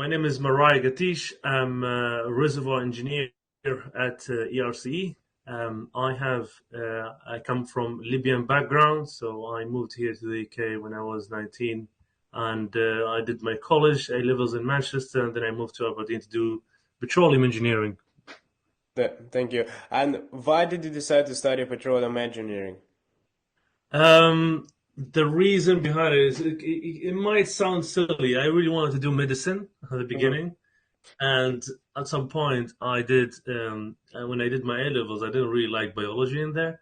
My name is Marai Gatiesh. I'm a Reservoir Engineer at ERCE. I come from Libyan background, so I moved here to the UK when I was 19, and I did my college A levels in Manchester, and then I moved to Aberdeen to do petroleum engineering. Thank you. And why did you decide to study petroleum engineering? The reason behind it is it might sound silly. I really wanted to do medicine at the Mhm. beginning. And at some point, when I did my A levels, I didn't really like biology in there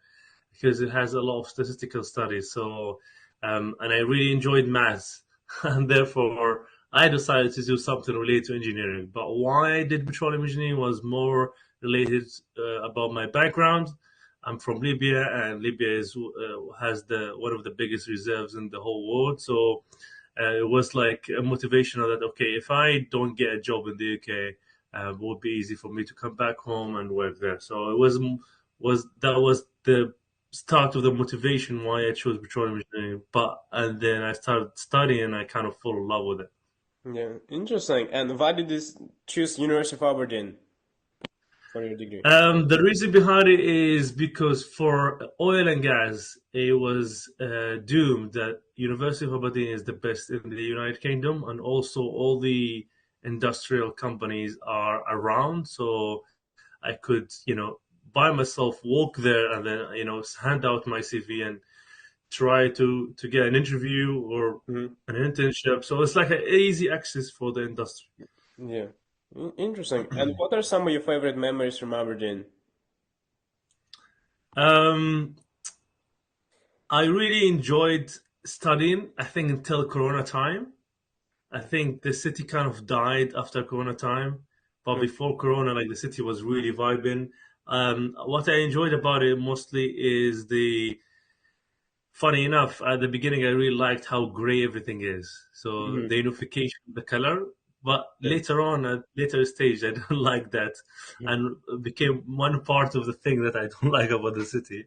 because it has a lot of statistical studies. And I really enjoyed maths, and therefore I decided to do something related to engineering. But why I did petroleum engineering was more related about my background. I'm from Libya, and Libya has the one of the biggest reserves in the whole world. So it was like a motivation that okay, if I don't get a job in the UK, it would be easy for me to come back home and work there. So it was the start of the motivation why I chose petroleum engineering. And then I started studying, and I kind of fell in love with it. Yeah, interesting. And why did you choose University of Aberdeen for your degree? The reason behind it is because for oil and gas, it was doomed that University of Aberdeen is the best in the United Kingdom, and also all the industrial companies are around. So I could, by myself walk there and then, hand out my CV and try to get an interview or Hmm. an internship. So it's like an easy access for the industry. Yeah, interesting. And what are some of your favorite memories from Aberdeen? Um, I really enjoyed studying, I think, until Corona time. I think the city kind of died after Corona time, but Mm. before Corona, like the city was really vibing. What I enjoyed about it mostly is funny enough, at the beginning, I really liked how gray everything is. So Mhm. the unification, the color. But Yeah. later on, at later stage, I don't like that, and it became one part of the thing that I don't like about the city.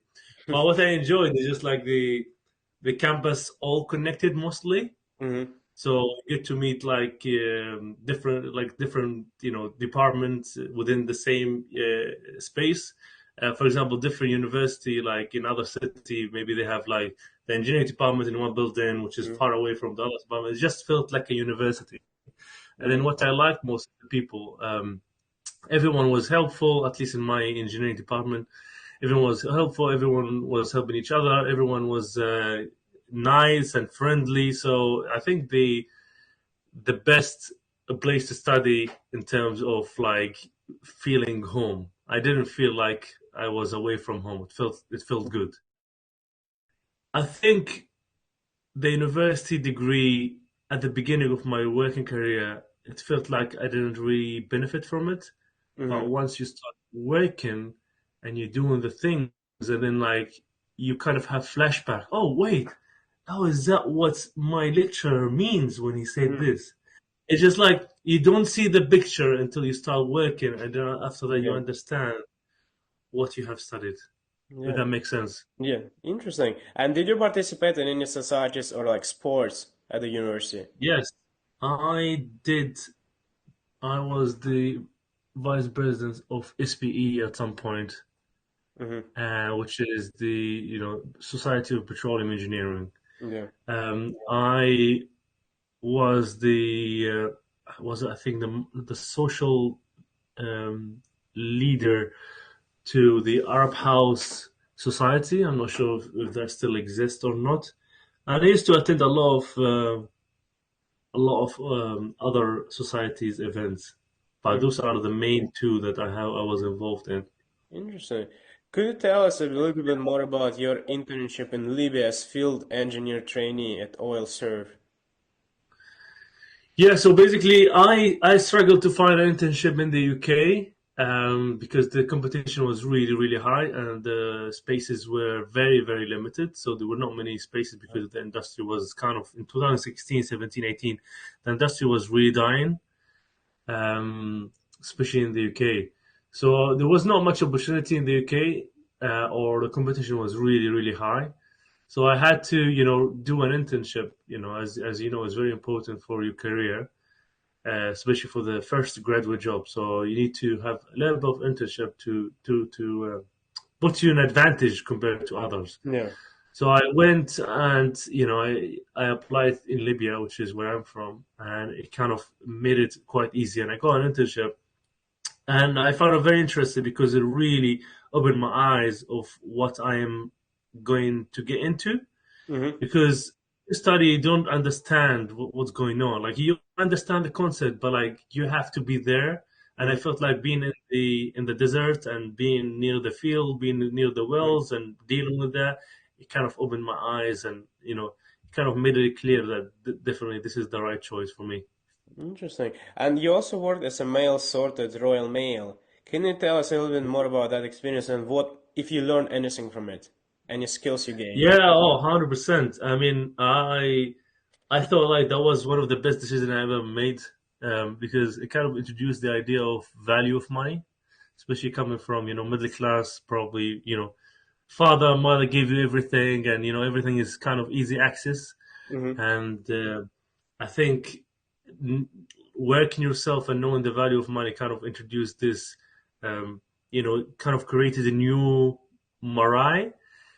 But what I enjoyed is just like the campus all connected mostly. Hmm. So you get to meet different departments within the same space. For example, different university, like in other city, maybe they have like the engineering department in one building, which is Hmm. far away from the other department. It just felt like a university. And then Hmm. what I liked most of the people, everyone was helpful. At least in my engineering department, everyone was helpful. Everyone was helping each other. Everyone was nice and friendly. So I think the best place to study in terms of like feeling home. I didn't feel like I was away from home. It felt good. I think the university degree at the beginning of my working career, it felt like I didn't really benefit from it. But Hmm. once you start working and you're doing the things, and then like you kind of have flashback. Oh wait, oh is that what my lecturer means when he said Hmm. this? It's just like you don't see the picture until you start working, and then after that you Yeah. understand what you have studied. If Yeah. that makes sense. Yeah. Interesting. And did you participate in any societies or like sports at the university? Yes, I did. I was the vice president of SPE at some point, Hmm. which is the Society of Petroleum Engineering. Yeah. I was was I think the social um, leader to the Arab House Society. I'm not sure if that still exists or not. And I used to attend a lot of other societies events, but Mhm. those are the main two that I was involved in. Interesting. Could you tell us a little bit more about your internship in Libya as field engineer trainee at Oil Serve? Yeah, so basically, I struggled to find an internship in the UK because the competition was really, really high and the spaces were very, very limited. So there were not many spaces because the industry was kind of in 2016, 17, 18, the industry was really dying, especially in the UK. So there was not much opportunity in the UK, or the competition was really, really high. So I had to, do an internship. As you know, is very important for your career. especially for the first graduate job. So you need to have a little bit of internship to put you in advantage compared to others. Yeah. So I went and I applied in Libya, which is where I'm from, and it kind of made it quite easy. And I got an internship, and I found it very interesting because it really opened my eyes of what I am going to get into. Mm-hmm. Because you study, you don't understand what's going on. Like you understand the concept, but like you have to be there. And I Mm-hmm. felt like being in the desert and being near the field, being near the wells, and dealing with that, it kind of opened my eyes, and it kind of made it clear that definitely this is the right choice for me. Interesting. And you also worked as a mail sorted Royal Mail. Can you tell us a little bit more about that experience and what, if you learned anything from it, any skills you gained? Yeah, oh, 100%. I mean, I thought like that was one of the best decisions I ever made, because it kind of introduced the idea of value of money, especially coming from middle class, probably father mother give you everything, and everything is kind of easy access. Mm-hmm. And I think n- working yourself and knowing the value of money kind of introduced this, kind of created a new Marai,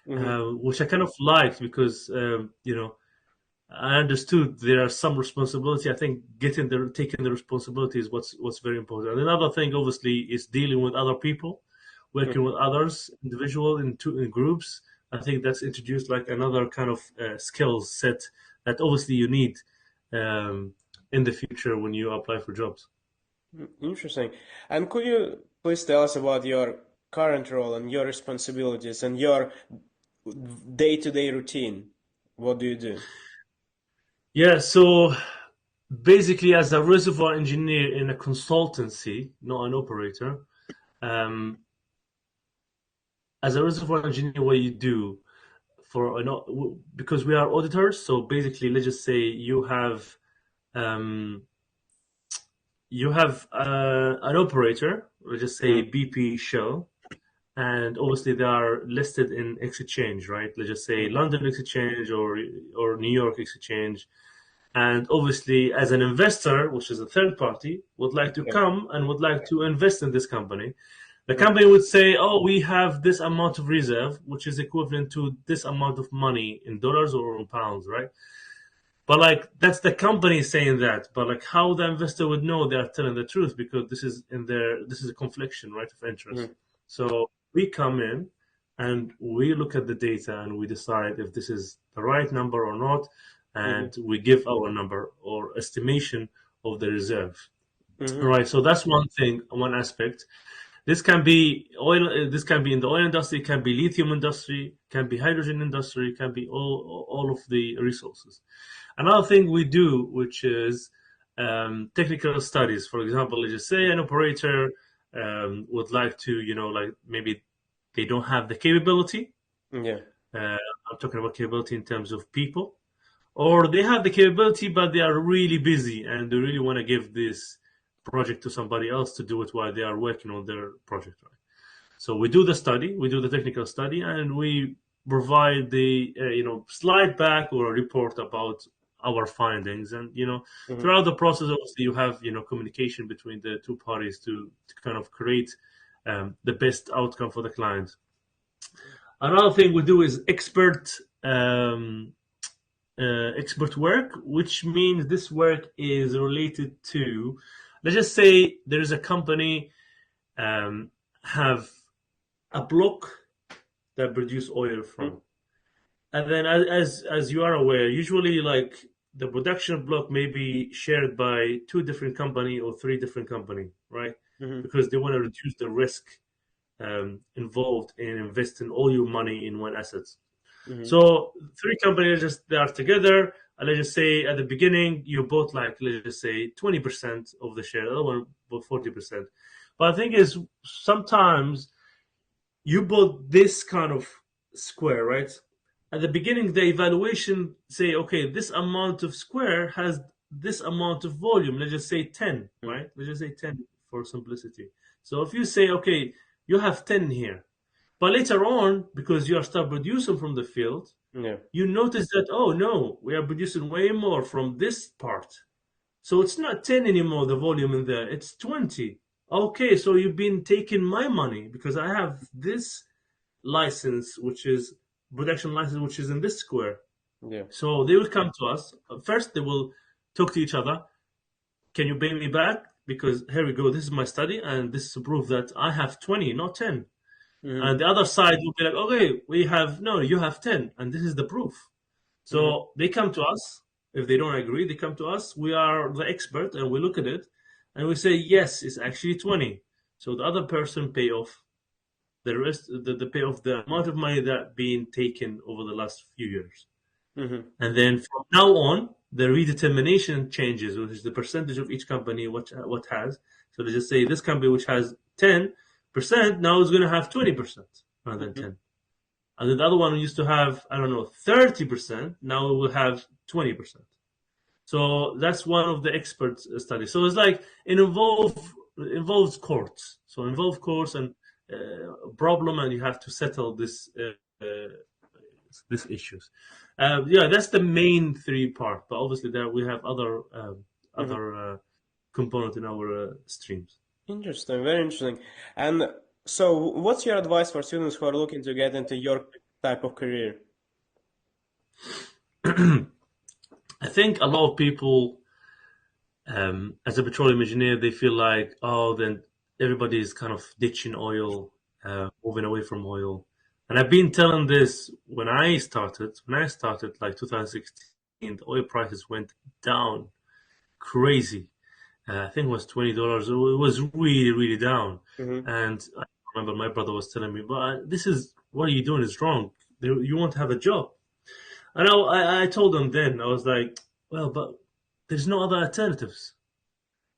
Mm-hmm. which I kind of liked because I understood there are some responsibility. I think taking the responsibility is what's very important. And another thing, obviously, is dealing with other people, working with others, individual in groups. I think that's introduced like another kind of skill set that obviously you need um, in the future when you apply for jobs. Interesting. And could you please tell us about your current role and your responsibilities and your day-to-day routine? What do you do? Yeah, so basically, as a reservoir engineer in a consultancy, not an operator, um, as a reservoir engineer, what you do for because we are auditors. So basically, let's just say um, you have an operator, let's just say Mm-hmm. BP Shell, and obviously they are listed in exchange, right? Let's just say London Exchange or New York Exchange. And obviously, as an investor, which is a third party, would like to Yeah. come and would like to invest in this company. The Mm-hmm. company would say, "Oh, we have this amount of reserve, which is equivalent to this amount of money in dollars or in pounds, right?" But like that's the company saying that. But like how the investor would know they are telling the truth because this is a confliction, right, of interest. Mm-hmm. So we come in and we look at the data and we decide if this is the right number or not, Mm-hmm. and we give our number or estimation of the reserve. All Mm-hmm. right, so that's one thing, one aspect. This can be oil. This can be in the oil industry. Can be lithium industry. Can be hydrogen industry. Can be all of the resources. Another thing we do, which is technical studies. For example, let's just say an operator would like to, like maybe they don't have the capability. Yeah. Uh, I'm talking about capability in terms of people, or they have the capability, but they are really busy and they really want to give this project to somebody else to do it while they are working on their project. Right? So we do the study, we do the technical study, and we provide the slide back or a report about our findings. And Mm-hmm. throughout the process, obviously, you have communication between the two parties to kind of create the best outcome for the client. Another thing we do is expert work, which means this work is related to, let's just say, there is a company um, have a block that produce oil from. And then, as you are aware, usually like the production block may be shared by two different company or three different company, right? Mm-hmm. Because they want to reduce the risk involved in investing all your money in one asset. Mm-hmm. So three companies just they are together. And let's just say at the beginning you bought like let's just say 20% of the share, the other one bought 40%. But the thing is, sometimes you bought this kind of square, right? At the beginning, the evaluation say, okay, this amount of square has this amount of volume. Let's just say 10, right? Let's just say 10 for simplicity. So if you say, okay, you have 10 here, but later on, because you are start producing from the field, Yeah. you notice that, oh no, we are producing way more from this part. So it's not 10 anymore, the volume in there. It's 20. Okay, so you've been taking my money because I have this license, which is production license, which is in this square. Yeah. So they will come to us. First, they will talk to each other. Can you pay me back? Because here we go. This is my study, and this is to prove that I have 20, not 10. Mm-hmm. And the other side will be like, okay, we have, no, you have 10, and this is the proof. Mm-hmm. So they come to us. If they don't agree, they come to us. We are the expert, and we look at it, and we say, yes, it's actually 20. So the other person pay off the rest, the pay off the amount of money that being taken over the last few years. Mm-hmm. And then from now on, the redetermination changes, which is the percentage of each company what has. So they just say this company which has 10% now is going to have 20% rather than Mm-hmm. 10. And then the other one used to have, I don't know, 30%. Now it will have 20%. So that's one of the expert studies. So it's like it involves courts. So involve courts and problem, and you have to settle these issues. Yeah, that's the main three part. But obviously, there we have other Mm-hmm. component in our streams. Interesting, very interesting. And so, what's your advice for students who are looking to get into your type of career? I think a lot of people, as a petroleum engineer, they feel like, oh, then everybody is kind of ditching oil, moving away from oil. And I've been telling this when I started. When I started, like 2016, the oil prices went down crazy. I think it was $20. It was really, really down. Mm-hmm. And I remember my brother was telling me, "But this is what are you doing is wrong. You won't have a job." And I told him then, I was like, "Well, but there's no other alternatives.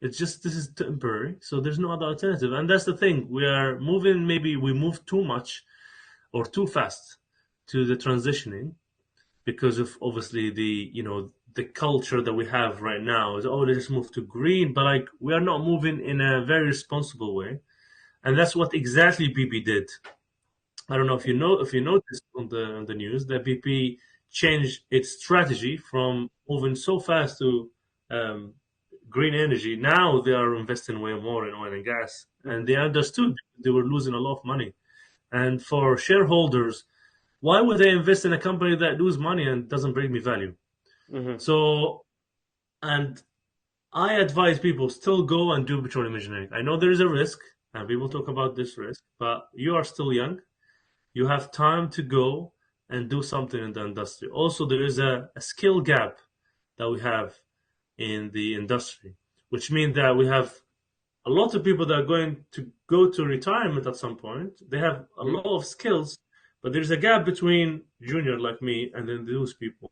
It's just this is temporary, so there's no other alternative." And that's the thing. We are moving. Maybe we move too much or too fast to the transitioning because of obviously the culture that we have right now is, oh, let's just move to green, but like we are not moving in a very responsible way, and that's what exactly BP did. I don't know if you noticed on the news that BP changed its strategy from moving so fast to um, green energy. Now they are investing way more in oil and gas, and Mm-hmm. they understood they were losing a lot of money. And for shareholders, why would they invest in a company that lose money and doesn't bring me value? Mm-hmm. So, and I advise people still go and do petroleum engineering. I know there is a risk, and people talk about this risk, but you are still young. You have time to go and do something in the industry. Also, there is a skill gap that we have in the industry, which means that we have a lot of people that are going to go to retirement at some point. They have a lot of skills, but there's a gap between junior like me and then those people.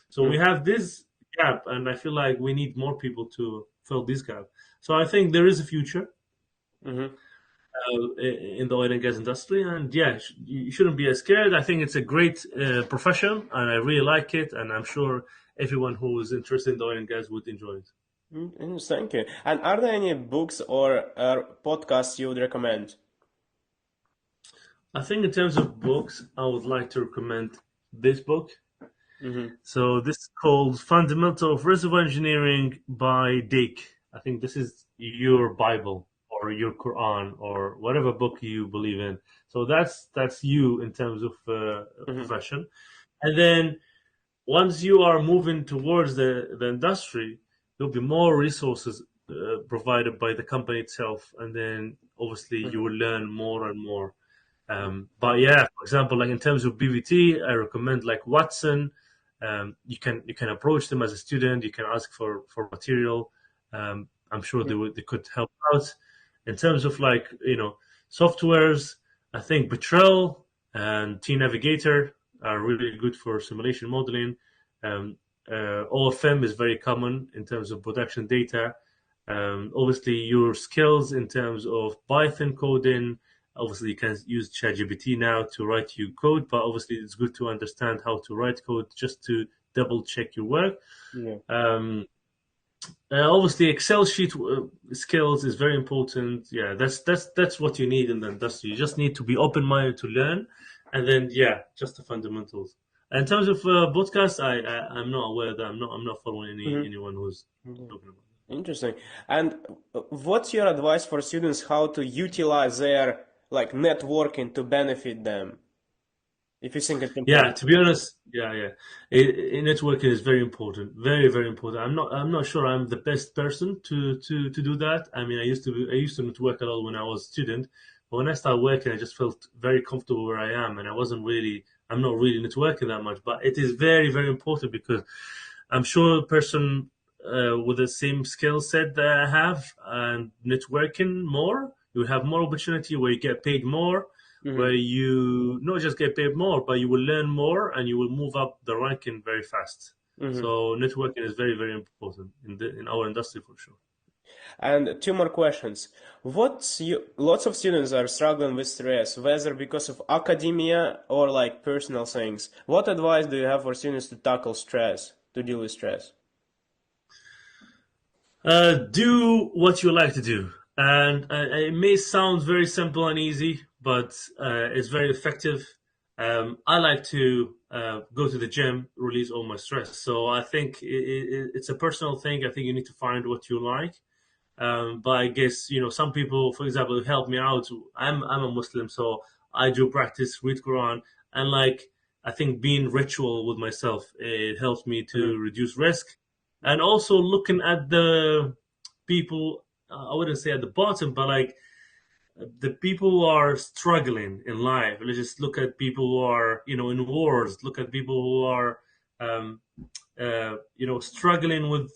So we have this gap, and I feel like we need more people to fill this gap. So I think there is a future Mm-hmm. in the oil and gas industry, and yeah, you shouldn't be scared. I think it's a great profession, and I really like it, and I'm sure everyone who is interested in the oil and gas would enjoy it. Thank you. And are there any books or podcasts you would recommend? I think in terms of books, I would like to recommend this book. Mm-hmm. So this is called Fundamental of Reservoir Engineering by Dick. I think this is your Bible or your Quran or whatever book you believe in. So that's you in terms of Mm-hmm. profession. And then once you are moving towards the industry, there'll be more resources provided by the company itself, and then obviously you will learn more and more. But yeah, for example, like in terms of BVT, I recommend like Watson. You can approach them as a student. You can ask for material. I'm sure they could help out. In terms of like softwares, I think Betrel and T Navigator are really good for simulation modeling. OFM is very common in terms of production data. Obviously, your skills in terms of Python coding. Obviously, you can use ChatGPT now to write you code, but obviously, it's good to understand how to write code just to double check your work. Yeah. Um, Obviously, Excel sheet skills is very important. Yeah, that's what you need in the industry. You just need to be open minded to learn, and then yeah, just the fundamentals. In terms of podcasts, I'm not aware that I'm not following anyone who's talking about. Interesting. And what's your advice for students how to utilize their like networking to benefit them? If you think it's Yeah, important. to be honest, yeah. Networking is very important, very, very important. I'm not sure I'm the best person to do that. I mean, I used to network a lot when I was a student, but when I started working, I just felt very comfortable where I am, and I'm not really networking that much. But it is very, very important because I'm sure a person with the same skill set that I have and networking more, you will have more opportunity where you get paid more, where Hmm. you not just get paid more, but you will learn more and you will move up the ranking very fast. Hmm. So networking is very, very important in our industry for sure. And two more questions. Lots of students are struggling with stress, whether because of academia or like personal things. What advice do you have for students to tackle stress, to deal with stress? Do what you like to do. And it may sound very simple and easy, but it's very effective. I like to go to the gym, release all my stress. So I think it's a personal thing. I think you need to find what you like. But I guess some people, for example, help me out. I'm a Muslim, so I do practice read Quran, and like I think being ritual with myself, it helps me to Hmm. reduce risk, and also looking at the people. I wouldn't say at the bottom, but like the people who are struggling in life. Let's just look at people who are in wars. Look at people who are um, struggling with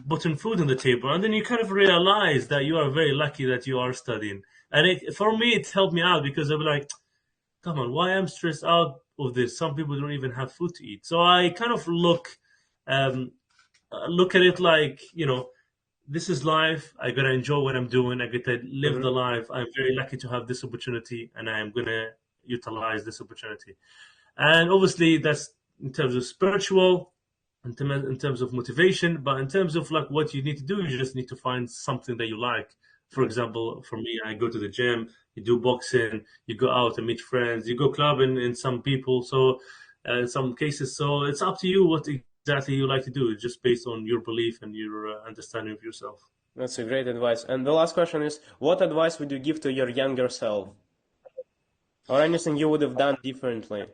putting food on the table, and then you kind of realize that you are very lucky that you are studying. And for me, it helped me out because I'm like, come on, why I'm stressed out of this? Some people don't even have food to eat. So I kind of um, look at it like, this is life. I gotta enjoy what I'm doing. I gotta live the Hmm. life. I'm very lucky to have this opportunity, and I am gonna utilize this opportunity. And obviously, that's in terms of spiritual, in terms of motivation, but in terms of like what you need to do, you just need to find something that you like. For Hmm. example, for me, I go to the gym, you do boxing, you go out and meet friends, you go clubbing in some people. So, in some cases, so it's up to you what exactly you like to do. It's just based on your belief and your understanding of yourself. That's a great advice. And the last question is, what advice would you give to your younger self? Or anything you would have done differently?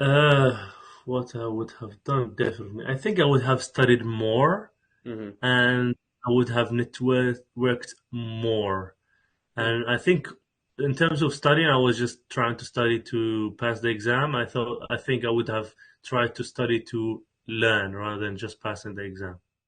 Uh, what I would have done definitely, I think I would have studied more Hmm. and I would have networked more. And I think in terms of studying, I was just trying to study to pass the exam. I think I would have tried to study to learn rather than just passing the exam.